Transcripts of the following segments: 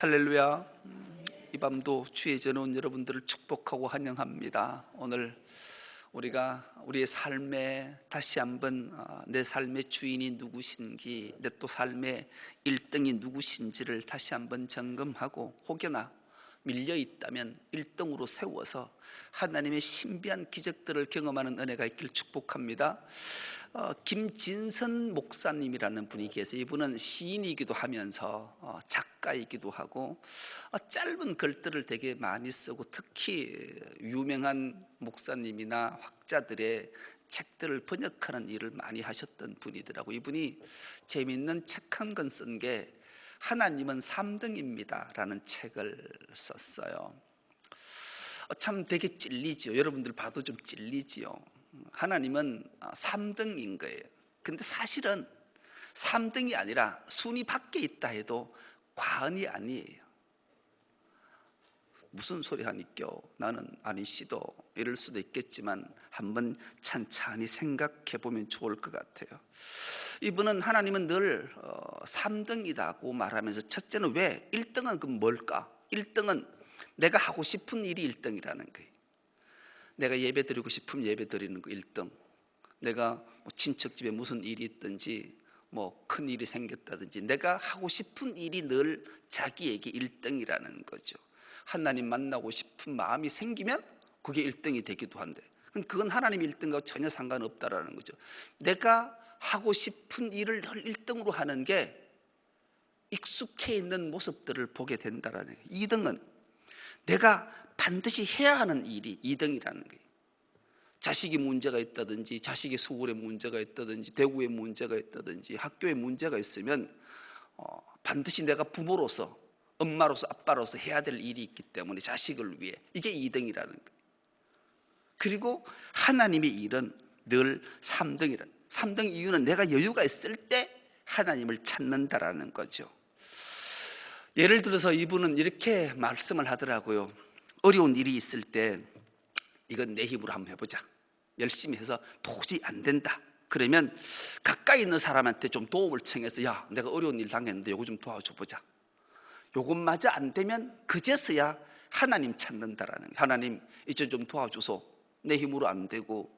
할렐루야. 이 밤도 주의 전에 온 여러분들을 축복하고 환영합니다. 오늘 우리가 우리의 삶에 다시 한번 내 삶의 주인이 누구신지, 내 또 삶의 1등이 누구신지를 다시 한번 점검하고, 혹여나 밀려 있다면 1등으로 세워서 하나님의 신비한 기적들을 경험하는 은혜가 있길 축복합니다. 김진선 목사님이라는 분이 계세요. 이분은 시인이기도 하면서 작가이기도 하고 짧은 글들을 되게 많이 쓰고, 특히 유명한 목사님이나 학자들의 책들을 번역하는 일을 많이 하셨던 분이더라고요. 이분이 재미있는 책 한 권 쓴 게 하나님은 3등입니다 라는 책을 썼어요. 참 되게 찔리죠. 여러분들 봐도 좀 찔리지요. 하나님은 3등인 거예요. 근데 사실은 3등이 아니라 순위 밖에 있다 해도 과언이 아니에요. 무슨 소리 하니껴, 나는 아니시도, 이럴 수도 있겠지만 한번 찬찬히 생각해 보면 좋을 것 같아요. 이분은 하나님은 늘 3등이라고 말하면서, 첫째는 왜 1등은 그럼 뭘까? 1등은 내가 하고 싶은 일이 1등이라는 거예요. 내가 예배 드리고 싶으면 예배 드리는 거 1등, 내가 친척 집에 무슨 일이 있든지 큰 일이 생겼다든지 내가 하고 싶은 일이 늘 자기에게 1등이라는 거죠. 하나님 만나고 싶은 마음이 생기면 그게 1등이 되기도 한데, 그건 하나님 1등과 전혀 상관없다라는 거죠. 내가 하고 싶은 일을 늘 1등으로 하는 게 익숙해 있는 모습들을 보게 된다라는 거예요. 2등은 내가 반드시 해야 하는 일이 2등이라는 거예요. 자식이 문제가 있다든지, 자식이 서울에 문제가 있다든지, 대구에 문제가 있다든지, 학교에 문제가 있으면 반드시 내가 부모로서, 엄마로서, 아빠로서 해야 될 일이 있기 때문에 자식을 위해, 이게 2등이라는 거예요. 그리고 하나님의 일은 늘 3등이라는, 3등 이유는 내가 여유가 있을 때 하나님을 찾는다라는 거죠. 예를 들어서 이분은 이렇게 말씀을 하더라고요. 어려운 일이 있을 때 이건 내 힘으로 한번 해보자, 열심히 해서 도저히 안 된다 그러면 가까이 있는 사람한테 좀 도움을 청해서, 야, 내가 어려운 일 당했는데 요거 좀 도와줘 보자. 요것마저 안 되면 그제서야 하나님 찾는다라는 거예요. 하나님, 이제 좀 도와줘서 내 힘으로 안 되고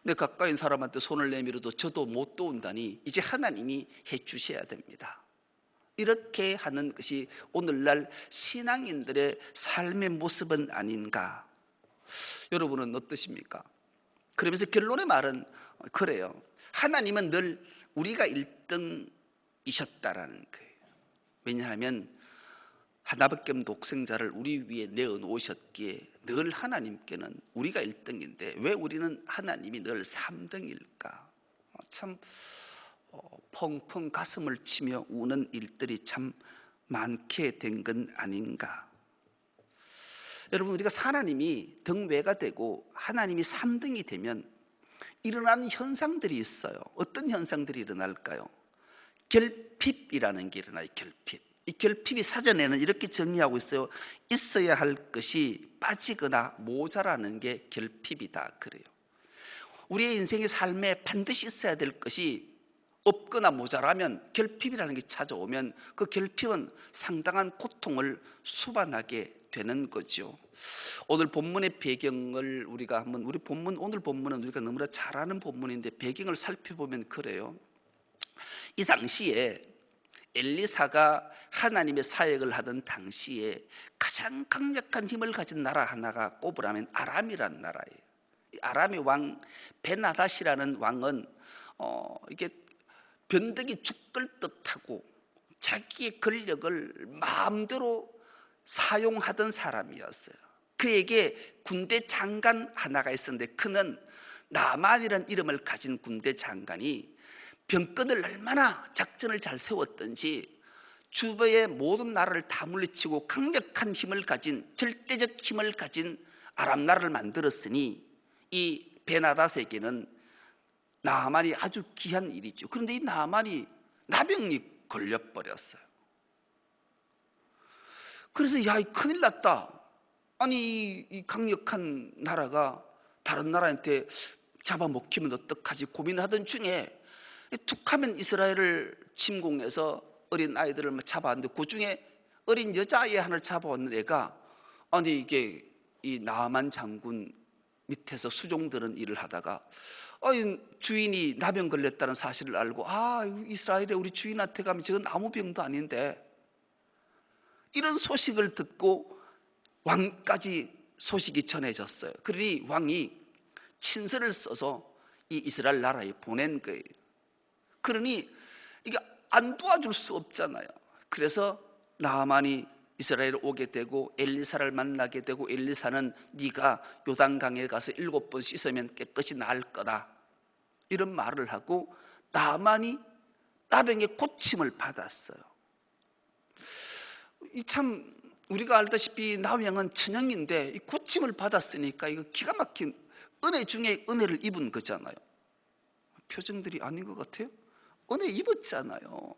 내 가까이 있는 사람한테 손을 내밀어도 저도 못 도운다니 이제 하나님이 해 주셔야 됩니다. 이렇게 하는 것이 오늘날 신앙인들의 삶의 모습은 아닌가? 여러분은 어떠십니까? 그러면서 결론의 말은 그래요. 하나님은 늘 우리가 1등이셨다라는 거예요. 왜냐하면 하나밖에 없는 독생자를 우리 위에 내어놓으셨기에 늘 하나님께는 우리가 1등인데 왜 우리는 하나님이 늘 3등일까? 참 펑펑 가슴을 치며 우는 일들이 참 많게 된 건 아닌가? 여러분, 우리가 하나님이 등외가 되고 하나님이 3등이 되면 일어나는 현상들이 있어요. 어떤 현상들이 일어날까요? 결핍이라는 게 일어나요. 결핍. 이 결핍이 사전에는 이렇게 정의하고 있어요. 있어야 할 것이 빠지거나 모자라는 게 결핍이다 그래요. 우리의 인생의 삶에 반드시 있어야 될 것이 없거나 모자라면, 결핍이라는 게 찾아오면 그 결핍은 상당한 고통을 수반하게 되는 거죠. 오늘 본문의 배경을 우리가 한번, 오늘 본문은 우리가 너무나 잘 아는 본문인데 배경을 살펴보면 그래요. 이 당시에 엘리사가 하나님의 사역을 하던 당시에 가장 강력한 힘을 가진 나라 하나가 꼽으라면 아람이란 나라예요. 아람의 왕 베나닷이라는 왕은 이게 변덕이 죽을 듯하고 자기의 권력을 마음대로 사용하던 사람이었어요. 그에게 군대 장관 하나가 있었는데, 그는 나만이라는 이름을 가진 군대 장관이 병건을 얼마나 작전을 잘 세웠던지 주변의 모든 나라를 다 물리치고 강력한 힘을 가진, 절대적 힘을 가진 아람 나라를 만들었으니 이 베나닷에게는 나만이 아주 귀한 일이죠. 그런데 이 나만이 나병이 걸려버렸어요. 그래서 야, 큰일 났다. 아니, 이 강력한 나라가 다른 나라한테 잡아먹히면 어떡하지 고민하던 중에 툭하면 이스라엘을 침공해서 어린 아이들을 잡아왔는데 그 중에 어린 여자애 하나를 잡아왔는 애가, 아니 이게 이 나아만 장군 밑에서 수종드는 일을 하다가 주인이 나병 걸렸다는 사실을 알고, 이스라엘에 우리 주인한테 가면 저건 아무 병도 아닌데, 이런 소식을 듣고 왕까지 소식이 전해졌어요. 그러니 왕이 친서를 써서 이 이스라엘 나라에 보낸 거예요. 그러니 이게 안 도와줄 수 없잖아요. 그래서 나아만이 이스라엘에 오게 되고 엘리사를 만나게 되고, 엘리사는 네가 요단강에 가서 7번 씻으면 깨끗이 나을 거다, 이런 말을 하고 나아만이 나병의 고침을 받았어요. 참 우리가 알다시피 나병은 천형인데 이 고침을 받았으니까 이거 기가 막힌 은혜 중에 은혜를 입은 거잖아요. 표정들이 아닌 것 같아요. 은혜 입었잖아요.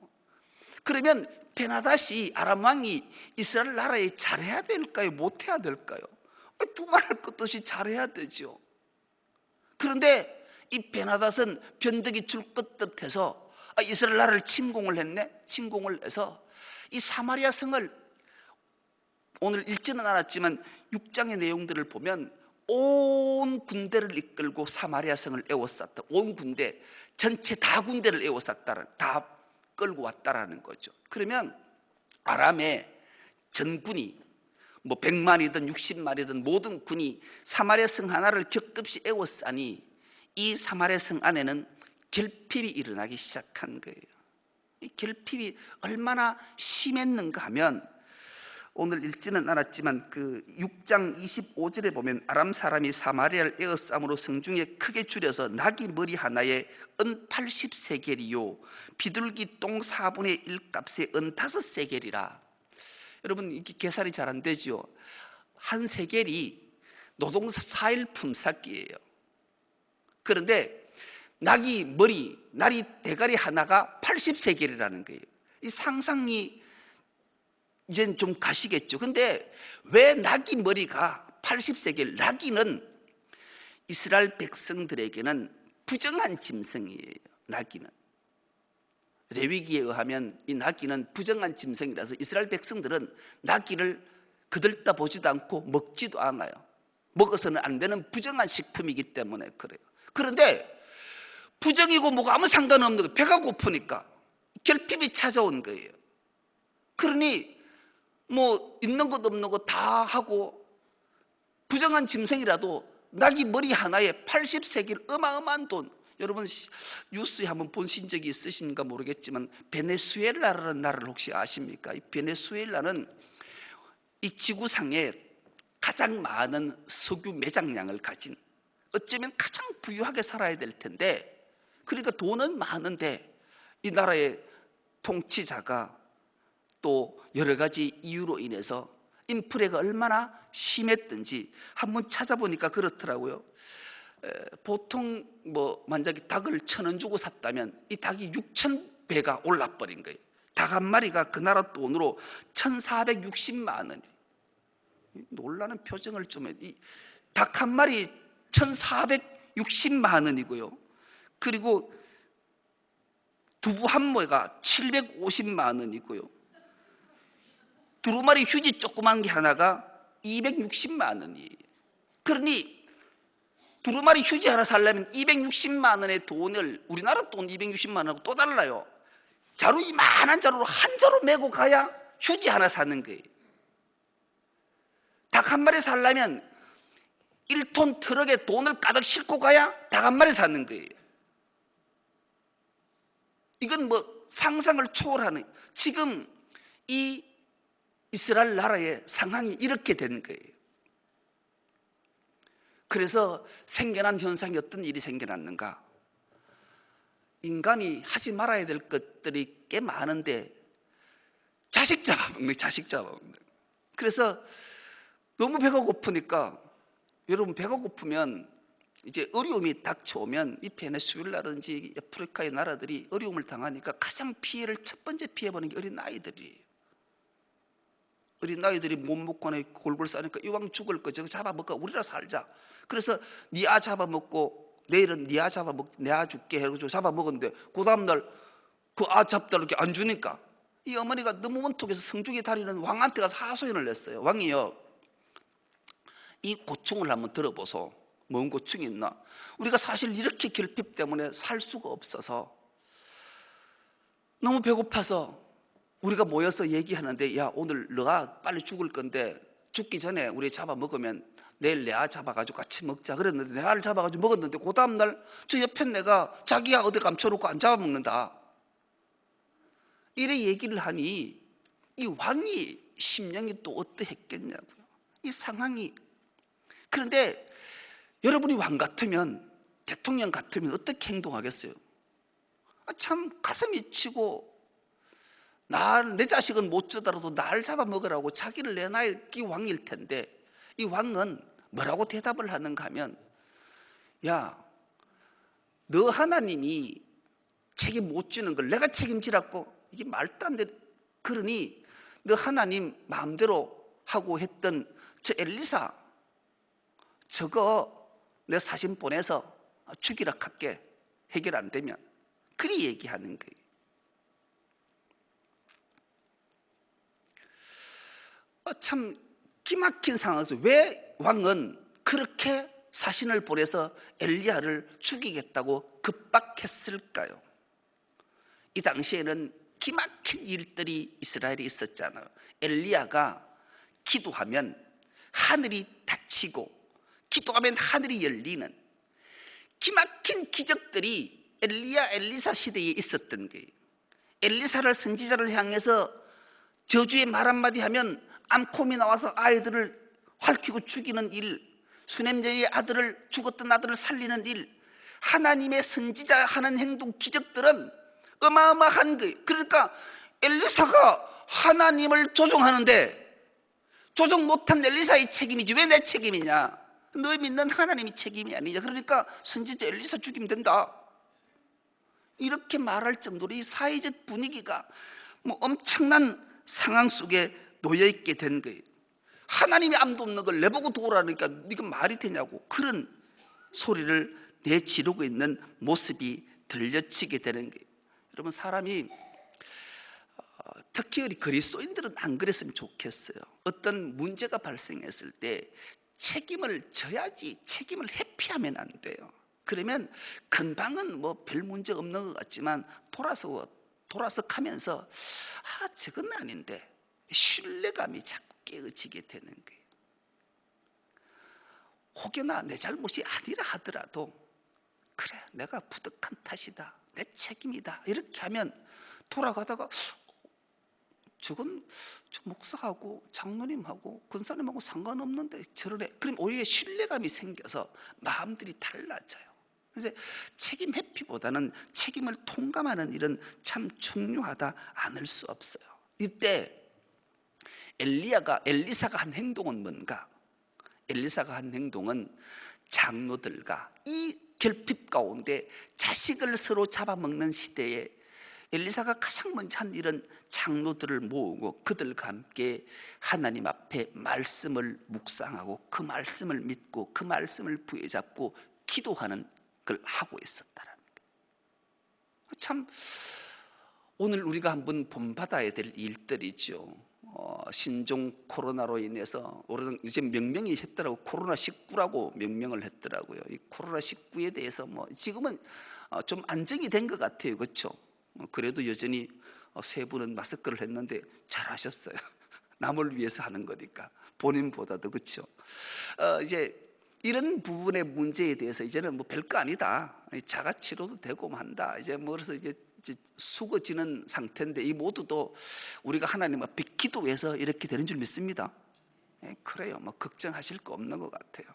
그러면 베나닷이 아람 왕이 이스라엘 나라에 잘해야 될까요? 못해야 될까요? 두말할 것 없이 잘해야 되죠. 그런데 이 베나닷은 변덕이 줄 것 듯해서 이스라엘 나라를 침공을 했네. 침공을 해서 이 사마리아 성을, 오늘 읽지는 않았지만 6장의 내용들을 보면 온 군대를 이끌고 사마리아 성을 에워쌌다. 온 군대 전체 다 군대를 에워쌌다, 다 끌고 왔다라는 거죠. 그러면 아람의 전군이 100만이든 60만이든 모든 군이 사마리아 성 하나를 격급시 에워싸니 이 사마리아 성 안에는 결핍이 일어나기 시작한 거예요. 이 결핍이 얼마나 심했는가 하면, 오늘 읽지는 않았지만 그 6장 25절에 보면 아람 사람이 사마리아를 에워싸므로 성중에 크게 줄여서 나귀 머리 하나에 은 80세겔이요 비둘기 똥 4분의 1 값에 은 5세겔이라. 여러분 이게 계산이 잘 안 되죠. 한 세겔이 노동사 4일 품삯기예요. 그런데 나귀 머리, 나리 대가리 하나가 80세겔이라는 거예요. 이 상상이 이제는 좀 가시겠죠. 근데 왜 나귀 머리가 80세겔? 나귀는 이스라엘 백성들에게는 부정한 짐승이에요. 나귀는 레위기에 의하면 이 나귀는 부정한 짐승이라서 이스라엘 백성들은 나귀를 거들떠 보지도 않고 먹지도 않아요. 먹어서는 안 되는 부정한 식품이기 때문에 그래요. 그런데 부정이고 뭐가 아무 상관없는 거예요. 배가 고프니까 결핍이 찾아온 거예요. 그러니 있는 것 없는 것 다 하고, 부정한 짐승이라도 나귀 머리 하나에 80세겔, 어마어마한 돈. 여러분 뉴스에 한번 보신 적이 있으신가 모르겠지만 베네수엘라라는 나라를 혹시 아십니까? 이 베네수엘라는 이 지구상에 가장 많은 석유 매장량을 가진, 어쩌면 가장 부유하게 살아야 될 텐데, 그러니까 돈은 많은데 이 나라의 통치자가 또 여러 가지 이유로 인해서 인플레가 얼마나 심했든지 한번 찾아보니까 그렇더라고요. 보통 만약에 닭을 1,000원 주고 샀다면 이 닭이 6,000배가 올라버린 거예요. 닭 한 마리가 그 나라 돈으로 1,460만 원. 놀라는 표정을 좀 해. 닭 한 마리 1,460만 원이고요. 그리고 두부 한 모가 750만 원이고요. 두루마리 휴지 조그만 게 하나가 260만 원이에요. 그러니 두루마리 휴지 하나 살려면 260만 원의 돈을, 우리나라 돈 260만 원하고 또 달라요. 자루, 이만한 자루로 한 자루 메고 가야 휴지 하나 사는 거예요. 닭 한 마리 살려면 1톤 트럭에 돈을 가득 싣고 가야 닭 한 마리 사는 거예요. 이건 상상을 초월하는, 지금 이 이스라엘 나라의 상황이 이렇게 된 거예요. 그래서 생겨난 현상이 어떤 일이 생겨났는가? 인간이 하지 말아야 될 것들이 꽤 많은데 자식 잡아먹는, 자식 잡아먹는. 그래서 너무 배가 고프니까, 여러분 배가 고프면 이제 어려움이 닥쳐오면 이 베네수엘라든지 아프리카의 나라들이 어려움을 당하니까 가장 첫 번째 피해보는 게 어린 아이들이에요. 어린 아이들이 못 먹고 골골 싸니까 이 왕 죽을 거 저거 잡아먹고 우리라 살자. 그래서 네 아 잡아먹고 내일은 네 아 잡아먹, 내 아 줄게 해가지고 잡아먹었는데 그 다음날 그 아 잡다 이렇게 안 주니까 이 어머니가 너무 원통해서 성중에 다니는 왕한테 가서 하소연을 냈어요. 왕이요, 이 고충을 한번 들어보소. 뭔 고충이 있나? 우리가 사실 이렇게 결핍 때문에 살 수가 없어서 너무 배고파서 우리가 모여서 얘기하는데, 야, 오늘 너가 빨리 죽을 건데 죽기 전에 우리 잡아먹으면 내일 내 알 잡아가지고 같이 먹자 그랬는데, 내 알 잡아가지고 먹었는데 그 다음날 저 옆에 내가 자기야 어디 감춰놓고 안 잡아먹는다 이래 얘기를 하니 이 왕이 심령이 또 어떠했겠냐고요, 이 상황이. 그런데 여러분이 왕 같으면, 대통령 같으면 어떻게 행동하겠어요? 참 가슴이 치고, 내 자식은 못 주더라도 날 잡아먹으라고 자기를 내놔야 이 왕일 텐데, 이 왕은 뭐라고 대답을 하는가 하면, 야, 너 하나님이 책임 못 지는 걸 내가 책임지라고? 이게 말도 안 돼. 그러니 너 하나님 마음대로 하고 했던 저 엘리사, 저거 내 사진 보내서 죽이라 할게, 해결 안 되면. 그리 얘기하는 거예요. 참 기막힌 상황에서 왜 왕은 그렇게 사신을 보내서 엘리야를 죽이겠다고 급박했을까요? 이 당시에는 기막힌 일들이 이스라엘에 있었잖아요. 엘리야가 기도하면 하늘이 닫히고, 기도하면 하늘이 열리는 기막힌 기적들이 엘리사 시대에 있었던 거예요. 엘리사를, 선지자를 향해서 저주의 말 한마디 하면 암콤이 나와서 아이들을 활퀴고 죽이는 일, 수냄제의 죽었던 아들을 살리는 일, 하나님의 선지자 하는 행동, 기적들은 어마어마한 거예요. 그러니까 엘리사가 하나님을 조종하는데 조종 못한 엘리사의 책임이지 왜 내 책임이냐? 너 믿는 하나님이 책임이 아니냐? 그러니까 선지자 엘리사 죽이면 된다, 이렇게 말할 정도로 이 사회적 분위기가 엄청난 상황 속에 놓여있게 된 거예요. 하나님이 암도 없는 걸 내보고 도우라니까 이거 말이 되냐고, 그런 소리를 내지르고 있는 모습이 들려지게 되는 거예요. 여러분, 사람이 특히 우리 그리스도인들은 안 그랬으면 좋겠어요. 어떤 문제가 발생했을 때 책임을 져야지, 책임을 회피하면 안 돼요. 그러면 금방은 별 문제 없는 것 같지만 돌아서 가면서 저건 아닌데 신뢰감이 자꾸 깨어지게 되는 거예요. 혹여나 내 잘못이 아니라 하더라도 그래, 내가 부득한 탓이다, 내 책임이다, 이렇게 하면 돌아가다가 저건 저 목사하고 장로님하고 권사님하고 상관없는데 저러네, 그럼 오히려 신뢰감이 생겨서 마음들이 달라져요. 그래서 책임 회피보다는 책임을 통감하는 일은 참 중요하다 않을 수 없어요. 이때 엘리사가 한 행동은 뭔가? 엘리사가 한 행동은 장로들과 이 결핍 가운데 자식을 서로 잡아먹는 시대에 엘리사가 가장 먼저 한 일은 장로들을 모으고 그들과 함께 하나님 앞에 말씀을 묵상하고 그 말씀을 믿고 그 말씀을 부여잡고 기도하는 걸 하고 있었다는 거예요. 참 오늘 우리가 한번 본받아야 될 일들이죠. 신종 코로나로 인해서 이제 명명이 했더라고. 코로나19라고 명명을 했더라고요. 이 코로나19에 대해서 지금은 좀 안정이 된 것 같아요. 그렇죠? 그래도 여전히 세 분은 마스크를 했는데 잘하셨어요. 남을 위해서 하는 거니까 본인보다도. 그렇죠? 이제 이런 부분의 문제에 대해서 이제는 별거 아니다, 자가 치료도 되고 한다, 이제 그래서 이제 수거지는 상태인데, 이 모두도 우리가 하나님 앞에 기도해서 이렇게 되는 줄 믿습니다. 그래요. 걱정하실 거 없는 것 같아요.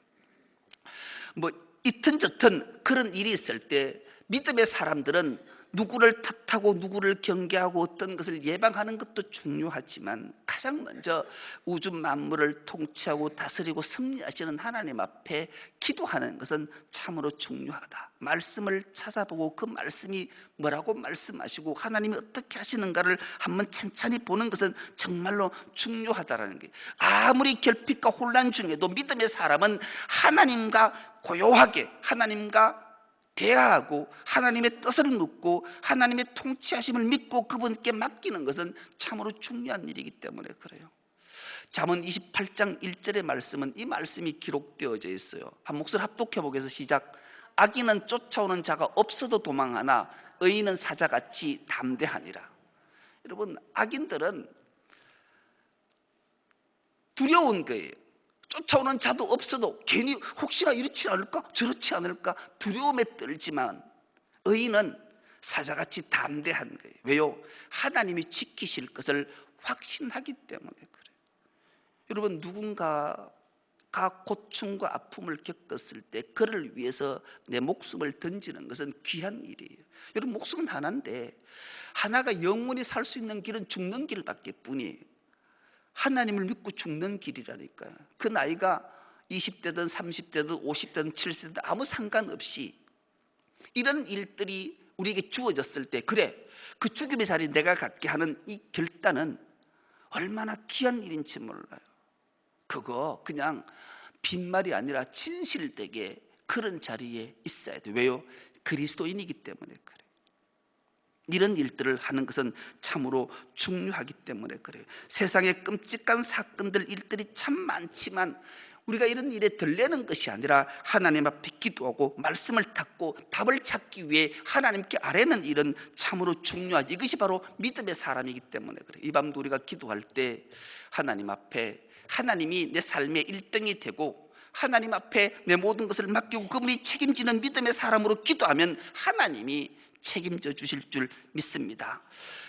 이튼 저튼 그런 일이 있을 때 믿음의 사람들은 누구를 탓하고 누구를 경계하고 어떤 것을 예방하는 것도 중요하지만 가장 먼저 우주 만물을 통치하고 다스리고 섭리하시는 하나님 앞에 기도하는 것은 참으로 중요하다. 말씀을 찾아보고 그 말씀이 뭐라고 말씀하시고 하나님이 어떻게 하시는가를 한번 찬찬히 보는 것은 정말로 중요하다라는 게, 아무리 결핍과 혼란 중에도 믿음의 사람은 하나님과 고요하게, 하나님과 대화하고 하나님의 뜻을 묻고 하나님의 통치하심을 믿고 그분께 맡기는 것은 참으로 중요한 일이기 때문에 그래요. 잠언 28장 1절의 말씀은 이 말씀이 기록되어져 있어요. 한 목소리 합독해 보겠습니다. 시작. 악인은 쫓아오는 자가 없어도 도망하나 의인은 사자같이 담대하니라. 여러분, 악인들은 두려운 거예요. 쫓아오는 자도 없어도 괜히 혹시나 이렇지 않을까 저렇지 않을까 두려움에 떨지만 의인은 사자같이 담대한 거예요. 왜요? 하나님이 지키실 것을 확신하기 때문에 그래요. 여러분, 누군가가 고충과 아픔을 겪었을 때 그를 위해서 내 목숨을 던지는 것은 귀한 일이에요. 여러분, 목숨은 하나인데 하나가 영원히 살 수 있는 길은 죽는 길밖에 뿐이에요. 하나님을 믿고 죽는 길이라니까요. 그 나이가 20대든 30대든 50대든 70대든 아무 상관없이 이런 일들이 우리에게 주어졌을 때 그래, 그 죽음의 자리 내가 갖게 하는 이 결단은 얼마나 귀한 일인지 몰라요. 그거 그냥 빈말이 아니라 진실되게 그런 자리에 있어야 돼요. 왜요? 그리스도인이기 때문에 그래요. 이런 일들을 하는 것은 참으로 중요하기 때문에 그래요. 세상에 끔찍한 사건들, 일들이 참 많지만 우리가 이런 일에 들레는 것이 아니라 하나님 앞에 기도하고 말씀을 닫고 답을 찾기 위해 하나님께 아뢰는 일은 참으로 중요하죠. 이것이 바로 믿음의 사람이기 때문에 그래요. 이 밤도 우리가 기도할 때 하나님 앞에 하나님이 내 삶의 1등이 되고 하나님 앞에 내 모든 것을 맡기고 그분이 책임지는 믿음의 사람으로 기도하면 하나님이 책임져 주실 줄 믿습니다.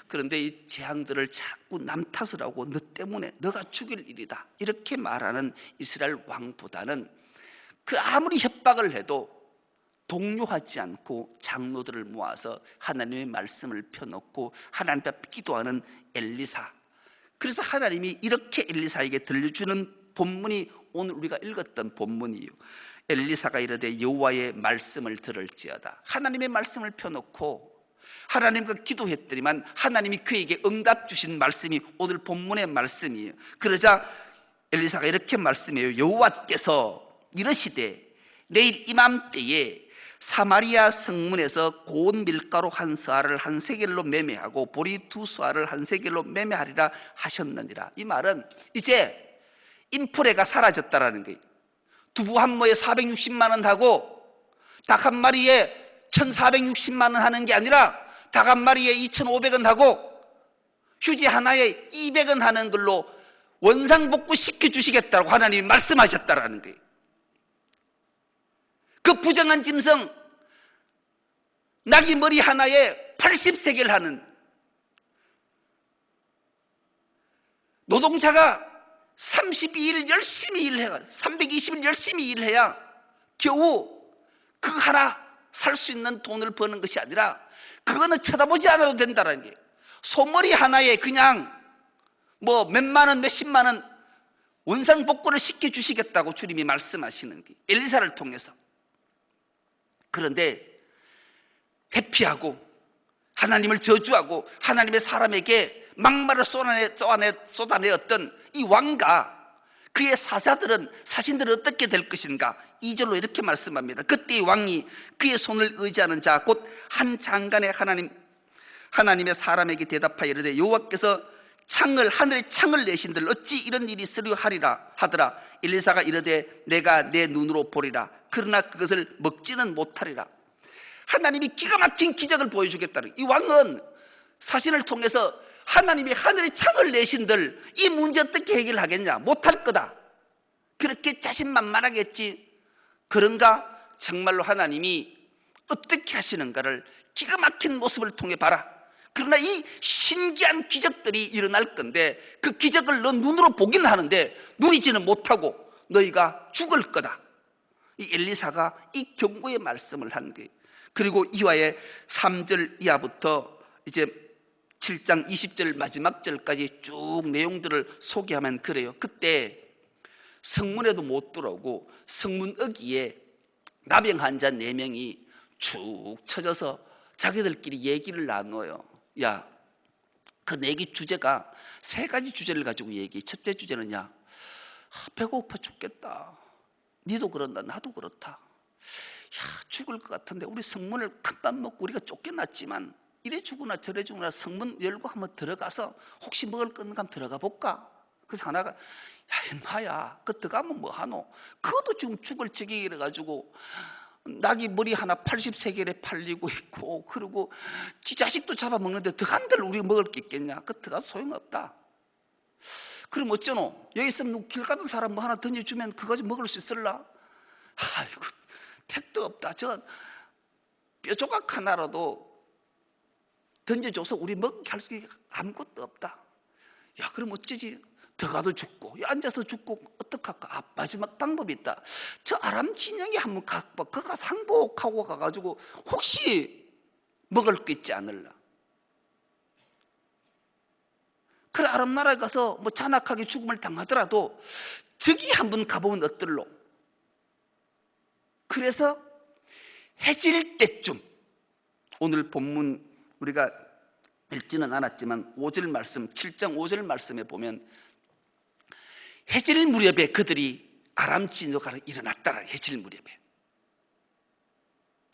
그런데 이 재앙들을 자꾸 남 탓을 하고 너 때문에 너가 죽일 일이다 이렇게 말하는 이스라엘 왕보다는 그 아무리 협박을 해도 동요하지 않고 장로들을 모아서 하나님의 말씀을 펴놓고 하나님 앞에 기도하는 엘리사. 그래서 하나님이 이렇게 엘리사에게 들려주는 본문이 오늘 우리가 읽었던 본문이에요. 엘리사가 이르되 여호와의 말씀을 들을지어다. 하나님의 말씀을 펴놓고 하나님과 기도했더니만 하나님이 그에게 응답 주신 말씀이 오늘 본문의 말씀이에요. 그러자 엘리사가 이렇게 말씀해요. 여호와께서 이르시되 내일 이맘때에 사마리아 성문에서 고운 밀가루 한 서알을 한 세겔로 매매하고 보리 두 서알을 한 세겔로 매매하리라 하셨느니라. 이 말은 이제 인플레가 사라졌다라는 거예요. 두부 한 모에 460만 원 하고 닭 한 마리에 1460만 원 하는 게 아니라 닭 한 마리에 2500원 하고 휴지 하나에 200원 하는 걸로 원상복구 시켜주시겠다고 하나님이 말씀하셨다라는 거예요. 그 부정한 짐승 나귀 머리 하나에 80세겔 하는 노동자가 32일 열심히 일해야 320일 열심히 일해야 겨우 그 하나 살 수 있는 돈을 버는 것이 아니라 그거는 쳐다보지 않아도 된다는 게 소머리 하나에 그냥 뭐 몇만 원 몇십만 원 원상복구를 시켜주시겠다고 주님이 말씀하시는 게 엘리사를 통해서. 그런데 회피하고 하나님을 저주하고 하나님의 사람에게 막말을 쏟아내었던 이 왕과 그의 사신들은 어떻게 될 것인가? 2절로 이렇게 말씀합니다. 그때 이 왕이 그의 손을 의지하는 자 곧 한 장관의 하나님의 사람에게 대답하여 이르되 여호와께서 하늘에 창을 내신들 어찌 이런 일이 있으려 하더라. 엘리사가 이르되 내가 내 눈으로 보리라. 그러나 그것을 먹지는 못하리라. 하나님이 기가 막힌 기적을 보여주겠다는. 이 왕은 사신을 통해서 하나님이 하늘에 창을 내신들 이 문제 어떻게 해결하겠냐? 못할 거다. 그렇게 자신만만하게 했지. 그런가? 정말로 하나님이 어떻게 하시는가를 기가 막힌 모습을 통해 봐라. 그러나 이 신기한 기적들이 일어날 건데 그 기적을 너 눈으로 보기는 하는데 누리지는 못하고 너희가 죽을 거다. 이 엘리사가 이 경고의 말씀을 한 거예요. 그리고 이화의 3절 이하부터 이제 7장 20절 마지막 절까지 쭉 내용들을 소개하면 그래요. 그때 성문에도 못 들어오고 성문 어귀에 나병 환자 4명이 쭉 쳐져서 자기들끼리 얘기를 나눠요. 야, 그 내기 주제가 3가지 주제를 가지고 얘기해. 첫째 주제는 배고파 죽겠다. 니도 그런다 나도 그렇다. 죽을 것 같은데 우리 성문을 큰맘 먹고 우리가 쫓겨났지만 이래 죽으나 저래 죽으나 성문 열고 한번 들어가서 혹시 먹을 거 있는가 한번 들어가 볼까? 그래서 하나가 야 인마야 그 들어가면 뭐하노? 그것도 지금 죽을 지경이래 가지고 낙이 머리 하나 83개를 팔리고 있고, 그리고 지 자식도 잡아먹는데 들어간 데를 우리가 먹을 게 있겠냐? 그 들어가도 소용없다. 그럼 어쩌노? 여기 있으면 길 가던 사람 뭐 하나 던져주면 그거 가지고 먹을 수 있을라? 아이고 택도 없다. 저 뼈조각 하나라도 던져줘서 우리 먹게 할 수 있는 게 아무것도 없다. 야 그럼 어쩌지? 들어가도 죽고 앉아서 죽고 어떡할까? 마지막 방법이 있다. 저 아람 진영에 한번 가봐. 그가 상복하고 가가지고 혹시 먹을 게 있지 않을라. 그래 아람 나라에 가서 뭐 잔악하게 죽음을 당하더라도 저기 한번 가보면 어떨로? 그래서 해질 때쯤, 오늘 본문 우리가 읽지는 않았지만 5절 말씀 7장 5절 말씀에 보면 해질 무렵에 그들이 아람 진영가로 일어났더라. 해질 무렵에.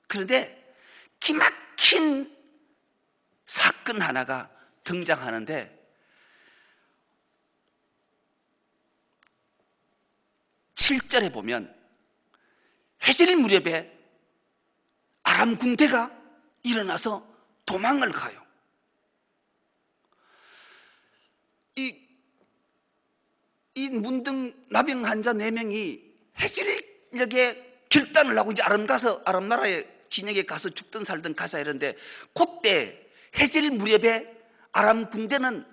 그런데 기막힌 사건 하나가 등장하는데 7절에 보면 해질 무렵에 아람 군대가 일어나서 도망을 가요. 이 문등 나병 환자 4명이 해질녘에 결단을 하고 이제 아람 나라의 진영에 가서 죽든 살든 가자 이런데, 그때 해질 무렵에 아람 군대는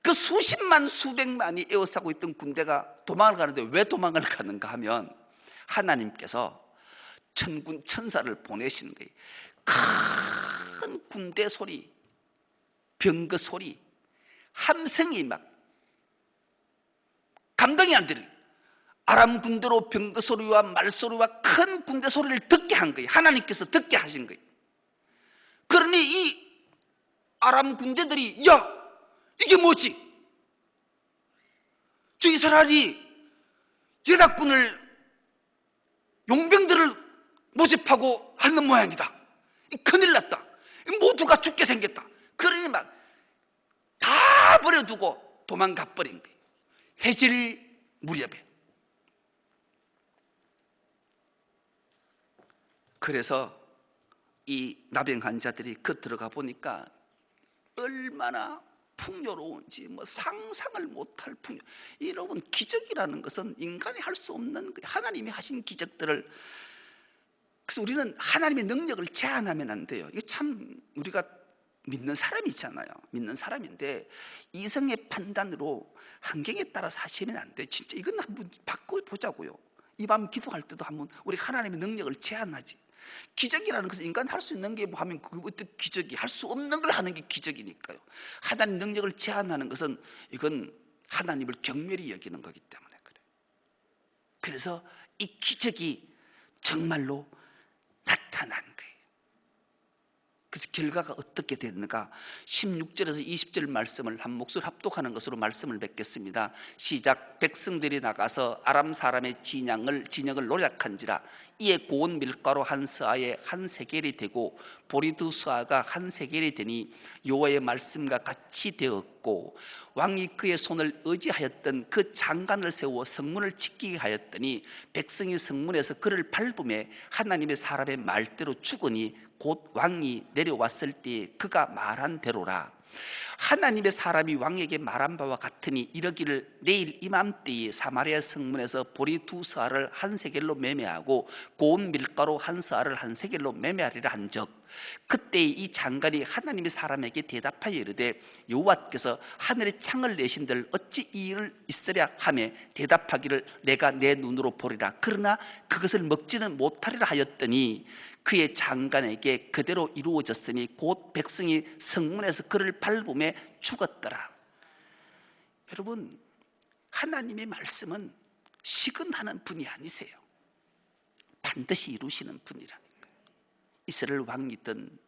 그 수십만 수백만이 에워싸고 있던 군대가 도망을 가는데, 왜 도망을 가는가 하면 하나님께서 천군 천사를 보내시는 거예요. 큰 군대 소리, 병거 소리, 함성이 막 감당이 안 되는, 아람 군대로 병거 소리와 말소리와 큰 군대 소리를 듣게 한 거예요. 하나님께서 듣게 하신 거예요. 그러니 이 아람 군대들이 야 이게 뭐지? 저 이스라엘이 연합군을 용병들을 모집하고 하는 모양이다. 큰일 났다. 모두가 죽게 생겼다. 그러니 막 다 버려두고 도망가 버린 거예요. 해질 무렵에. 그래서 이 나병 환자들이 그 들어가 보니까 얼마나 풍요로운지 뭐 상상을 못할 풍요. 여러분 기적이라는 것은 인간이 할 수 없는 하나님이 하신 기적들을, 그래서 우리는 하나님의 능력을 제한하면 안 돼요. 이게 참 우리가 믿는 사람이잖아요. 믿는 사람인데 이성의 판단으로 환경에 따라서 하시면 안 돼. 진짜 이건 한번 바꿔보자고요. 이 밤 기도할 때도 한번 우리 하나님의 능력을 제한하지. 기적이라는 것은 인간 할 수 있는 게 뭐 하면 그게 어떤 기적이, 할 수 없는 걸 하는 게 기적이니까요. 하나님 능력을 제한하는 것은 이건 하나님을 경멸히 여기는 거기 때문에 그래. 그래서 이 기적이 정말로 나타난 거예요. 그래서 결과가 어떻게 됐는가? 16절에서 20절 말씀을 한 목소리 합독하는 것으로 말씀을 맺겠습니다. 시작. 백성들이 나가서 아람 사람의 진영을 노략한지라. 이에 고운 밀가루 한 스아에 한 세겔이 되고 보리 두 스아가 한 세겔이 되니 여호와의 말씀과 같이 되었고, 왕이 그의 손을 의지하였던 그 장관을 세워 성문을 지키게 하였더니 백성이 성문에서 그를 밟음에 하나님의 사람의 말대로 죽으니 곧 왕이 내려왔을 때에 그가 말한 대로라. 하나님의 사람이 왕에게 말한 바와 같으니 이러기를 내일 이맘때에 사마리아 성문에서 보리 두 스아를 한 세겔로 매매하고 고운 밀가루 한 스아를 한 세겔로 매매하리라 한적, 그때 이 장관이 하나님의 사람에게 대답하여 이르되 여호와께서 하늘에 창을 내신들 어찌 이 일을 있으랴 하며 대답하기를 내가 내 눈으로 보리라. 그러나 그것을 먹지는 못하리라 하였더니 그의 장관에게 그대로 이루어졌으니 곧 백성이 성문에서 그를 밟음에 죽었더라. 여러분, 하나님의 말씀은 시근하는 분이 아니세요. 반드시 이루시는 분이라는 거예요. 이스라엘 왕이든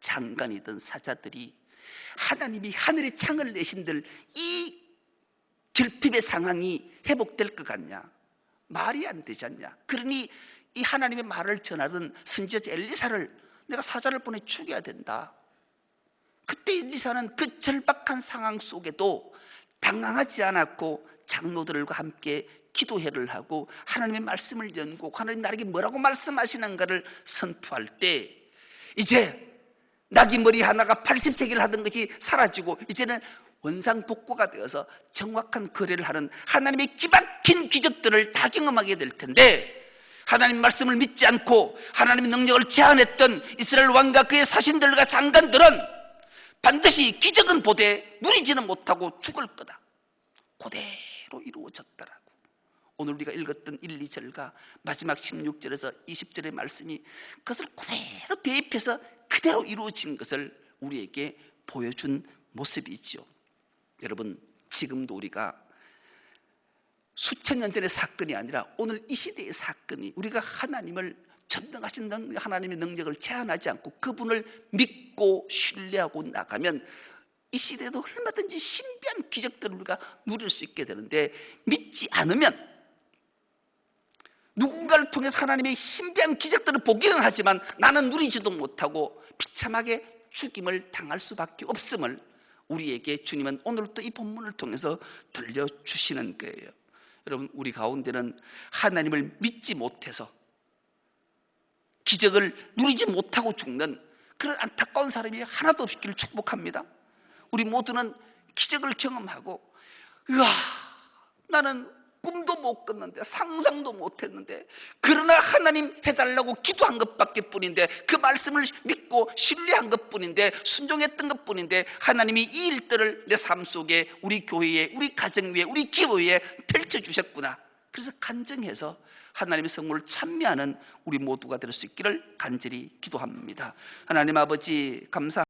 장관이든 사자들이 하나님이 하늘에 창을 내신들 이 결핍의 상황이 회복될 것 같냐? 말이 안 되지 않냐? 그러니 이 하나님의 말을 전하던 선지자 엘리사를 내가 사자를 보내 죽여야 된다. 그때 엘리사는 그 절박한 상황 속에도 당황하지 않았고 장로들과 함께 기도회를 하고 하나님의 말씀을 연구하고 하나님 나에게 뭐라고 말씀하시는가를 선포할 때 이제 나귀 머리 하나가 80세기를 하던 것이 사라지고 이제는 원상복구가 되어서 정확한 거래를 하는 하나님의 기막힌 기적들을 다 경험하게 될 텐데, 하나님 말씀을 믿지 않고 하나님의 능력을 제한했던 이스라엘 왕과 그의 사신들과 장관들은 반드시 기적은 보되 누리지는 못하고 죽을 거다. 그대로 이루어졌더라고. 오늘 우리가 읽었던 1, 2절과 마지막 16절에서 20절의 말씀이 그것을 그대로 대입해서 그대로 이루어진 것을 우리에게 보여준 모습이죠. 여러분, 지금도 우리가 수천 년 전의 사건이 아니라 오늘 이 시대의 사건이, 우리가 하나님을 전능하신 하나님의 능력을 제한하지 않고 그분을 믿고 신뢰하고 나가면 이 시대에도 얼마든지 신비한 기적들을 우리가 누릴 수 있게 되는데, 믿지 않으면 누군가를 통해서 하나님의 신비한 기적들을 보기는 하지만 나는 누리지도 못하고 비참하게 죽임을 당할 수밖에 없음을 우리에게 주님은 오늘 또 이 본문을 통해서 들려주시는 거예요. 여러분, 우리 가운데는 하나님을 믿지 못해서 기적을 누리지 못하고 죽는 그런 안타까운 사람이 하나도 없기를 축복합니다. 우리 모두는 기적을 경험하고, 으아, 나는 꿈도 못 꿨는데 상상도 못 했는데 그러나 하나님 해달라고 기도한 것밖에 뿐인데, 그 말씀을 믿고 신뢰한 것뿐인데, 순종했던 것뿐인데 하나님이 이 일들을 내 삶 속에, 우리 교회에, 우리 가정 위에, 우리 기도에 펼쳐주셨구나. 그래서 간증해서 하나님의 성물을 찬미하는 우리 모두가 될 수 있기를 간절히 기도합니다. 하나님 아버지, 감사합니다.